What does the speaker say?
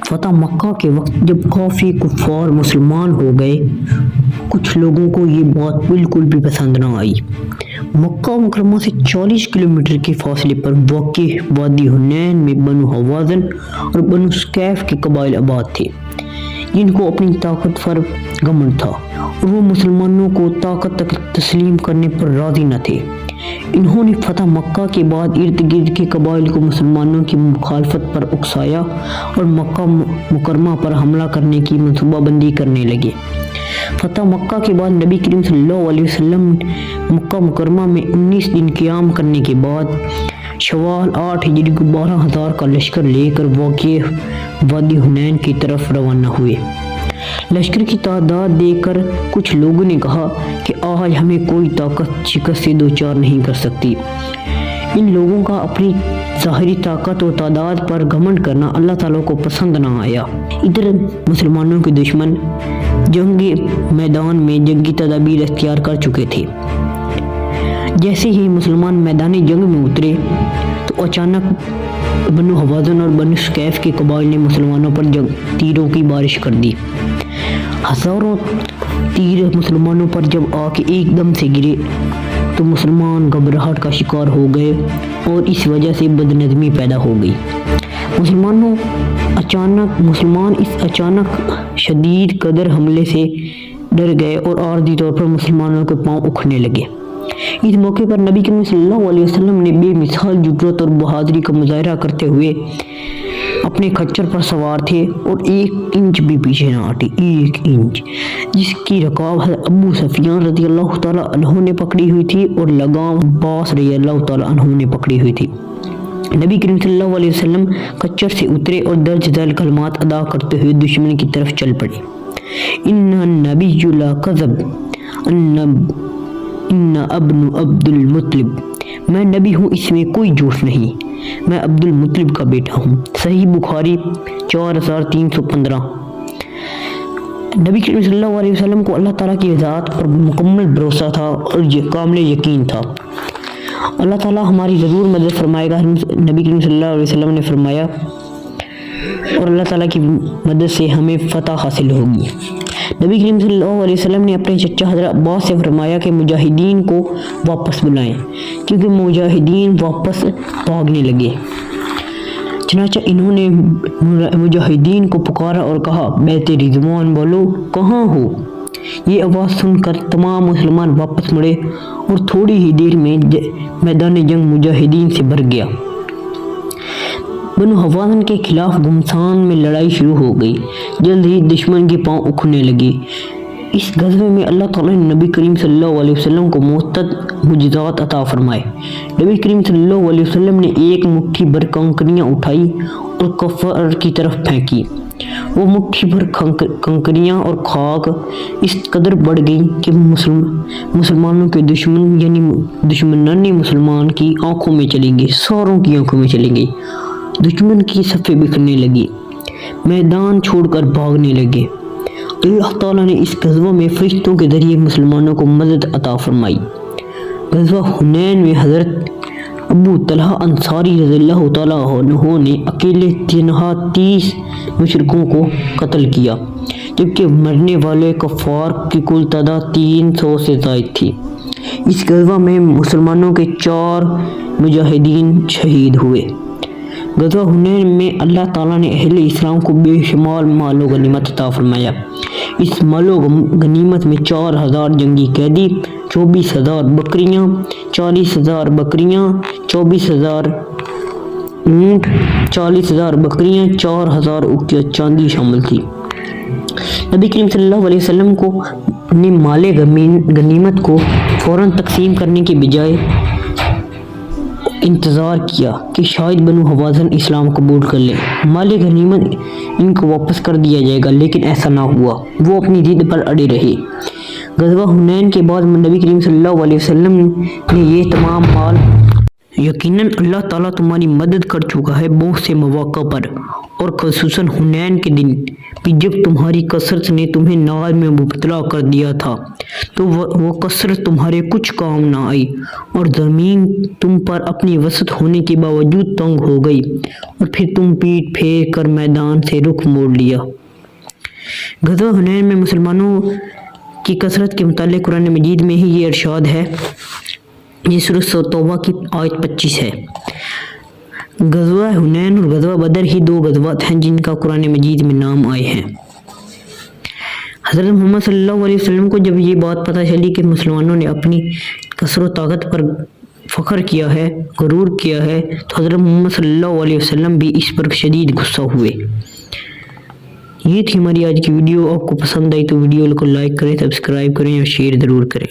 فتح مکہ کے وقت جب کافی کفار مسلمان ہو گئے، کچھ لوگوں کو یہ بات بالکل بھی پسند نہ آئی۔ مکہ مکرمہ سے 40 کلومیٹر کے فاصلے پر واقع وادی حنین میں بنو حوازن اور بنو ثقیف کے قبائل آباد تھے، جن کو اپنی طاقت پر گھمنڈ تھا اور وہ مسلمانوں کو طاقت تک تسلیم کرنے پر راضی نہ تھے۔ انہوں نے فتح مکہ کے بعد ارد گرد کے قبائل کو مسلمانوں کی مخالفت پر اکسایا اور مکہ مکرمہ پر حملہ کرنے کی منصوبہ بندی کرنے لگے۔ فتح مکہ کے بعد نبی کریم صلی اللہ علیہ وسلم مکہ مکرمہ میں 19 دن قیام کرنے کے بعد شوال 8 ہجری کو 12,000 کا لشکر لے کر واقع وادی حنین کی طرف روانہ ہوئے۔ لشکر کی تعداد دیکھ کر کچھ لوگوں نے کہا کہ آج ہمیں کوئی طاقت شکست سے دوچار نہیں کر سکتی۔ ان لوگوں کا اپنی ظاہری طاقت و تعداد پر گھمنڈ کرنا اللہ تعالیٰ کو پسند نہ آیا۔ ادھر مسلمانوں کے دشمن جنگی میدان میں جنگی تدابیر اختیار کر چکے تھے۔ جیسے ہی مسلمان میدان جنگ میں اترے تو اچانک بنو حوازن اور بنو ثقیف کے قبائل نے مسلمانوں پر تیروں کی بارش کر دی۔ ہزاروں تیر مسلمانوں پر جب آ کے ایک دم سے گرے تو مسلمان گھبراہٹ کا شکار ہو گئے اور اس وجہ سے بدنظمی پیدا ہو گئی۔ مسلمان اس اچانک شدید قدر حملے سے ڈر گئے اور عارضی طور پر مسلمانوں کے پاؤں اکھڑنے لگے۔ اس موقع پر نبی کریم صلی اللہ علیہ وسلم نے بے مثال جرأت اور بہادری کا مظاہرہ کرتے ہوئے اپنے کھچر پر سوار تھے اور 1 انچ بھی پیچھے نہ ہٹے، 1 انچ، جس کی رکاب حضرت ابو سفیان رضی اللہ تعالیٰ عنہ نے پکڑی ہوئی تھی اور لگام عباس رضی اللہ تعالیٰ عنہ نے پکڑی ہوئی تھی۔ نبی کریم صلی اللہ علیہ وسلم کچر سے اترے اور درج ذیل کلمات ادا کرتے ہوئے دشمن کی طرف چل پڑے۔ ان النبی لا کذب ان ابن عبد المطلب، میں نبی ہوں، اس میں کوئی جھوٹ نہیں، میں عبد المطلب کا بیٹا ہوں۔ صحیح بخاری 4315۔ نبی کریم صلی اللہ علیہ وسلم کو اللہ تعالیٰ کی ذات پر مکمل بھروسہ تھا اور کامل یقین تھا۔ اللہ تعالیٰ ہماری ضرور مدد فرمائے گا۔ نبی کریم صلی اللہ علیہ وسلم نے فرمایا اور اللہ تعالیٰ کی مدد سے ہمیں فتح حاصل ہوگی۔ نبی کریم صلی اللہ علیہ وسلم نے اپنے چچا حضرت عباس سے فرمایا کہ مجاہدین کو واپس بلائیں، کیونکہ مجاہدین واپس بھاگنے لگے۔ چنانچہ انہوں نے مجاہدین کو پکارا اور کہا، بیت رضوان والو کہاں ہو؟ یہ آواز سن کر تمام مسلمان واپس مڑے اور تھوڑی ہی دیر میں میدان جنگ مجاہدین سے بھر گیا۔ بنو حوازن کے خلاف گمسان میں لڑائی شروع ہو گئی۔ جلد ہی دشمن کے پاؤں اکھڑنے لگے۔ اس غزوے میں اللہ تعالیٰ نے نبی کریم صلی اللہ علیہ وسلم کو متعدد معجزات عطا فرمائے۔ نبی کریم صلی اللہ علیہ وسلم نے ایک مٹھی بھر کنکریاں اٹھائی اور کفار کی طرف پھینکی۔ وہ مٹھی بھر کنکریاں اور خاک اس قدر بڑھ گئی کہ مسلمانوں کے دشمن یعنی دشمنان مسلمان کی آنکھوں میں چلی گئی، ساروں کی آنکھوں میں چلی گئی۔ دشمن کی صفیں بکھرنے لگی، میدان چھوڑ کر بھاگنے لگے۔ اللہ تعالیٰ نے اس غزوہ میں فرشتوں کے ذریعے مسلمانوں کو مدد عطا فرمائی۔ غزوہ حنین میں حضرت ابو طلحہ انصاری رضی اللہ تعالیٰ عنہ نے اکیلے تنہا 30 مشرکوں کو قتل کیا، جبکہ مرنے والے کفار کی کل تعداد 300 سے زائد تھی۔ اس غزوہ میں مسلمانوں کے 4 مجاہدین شہید ہوئے۔ غزوہ حنین میں اللہ تعالیٰ نے اہل اسلام کو بے شمار مال و غنیمت عطا فرمایا۔ اس مال و غنیمت میں 4000 جنگی قیدی، 24000 بکریاں، 40000 بکریاں، 24000 اونٹ، 40000 بکریاں، 4000 اوقیہ چاندی شامل تھی۔ نبی کریم صلی اللہ علیہ وسلم کو نے مال غنیمت کو فوراً تقسیم کرنے کے بجائے انتظار کیا کہ شاید بنو حوازن اسلام قبول کر لیں، مال غنیمت ان کو واپس کر دیا جائے گا، لیکن ایسا نہ ہوا۔ وہ اپنی ضد پر اڑے رہے۔ غزوہ حنین کے بعد نبی کریم صلی اللہ علیہ وسلم نے یہ تمام مال یقیناً اللہ تعالیٰ تمہاری مدد کر چکا ہے بہت سے مواقع پر، اور خصوصاً حنین کے دن بھی جب تمہاری کثرت نے تمہیں نار میں مبتلا کر دیا تھا تو وہ کثرت تمہارے کچھ کام نہ آئی، اور زمین تم پر اپنی وسعت ہونے کے باوجود تنگ ہو گئی، اور پھر تم پیٹ پھیر کر میدان سے رخ موڑ لیا۔ غزوہ حنین میں مسلمانوں کی کثرت کے متعلق قرآن مجید میں ہی یہ ارشاد ہے، یہ سورۃ توبہ کی آیت 25 ہے۔ غزوہ حنین اور غزوہ بدر ہی دو غزوات ہیں جن کا قرآن مجید میں نام آئے ہیں۔ حضرت محمد صلی اللہ علیہ وسلم کو جب یہ بات پتہ چلی کہ مسلمانوں نے اپنی کثرت و طاقت پر فخر کیا ہے، غرور کیا ہے، تو حضرت محمد صلی اللہ علیہ وسلم بھی اس پر شدید غصہ ہوئے۔ یہ تھی ہماری آج کی ویڈیو۔ آپ کو پسند آئی تو ویڈیو کو لائک کریں، سبسکرائب کریں اور شیئر ضرور کریں۔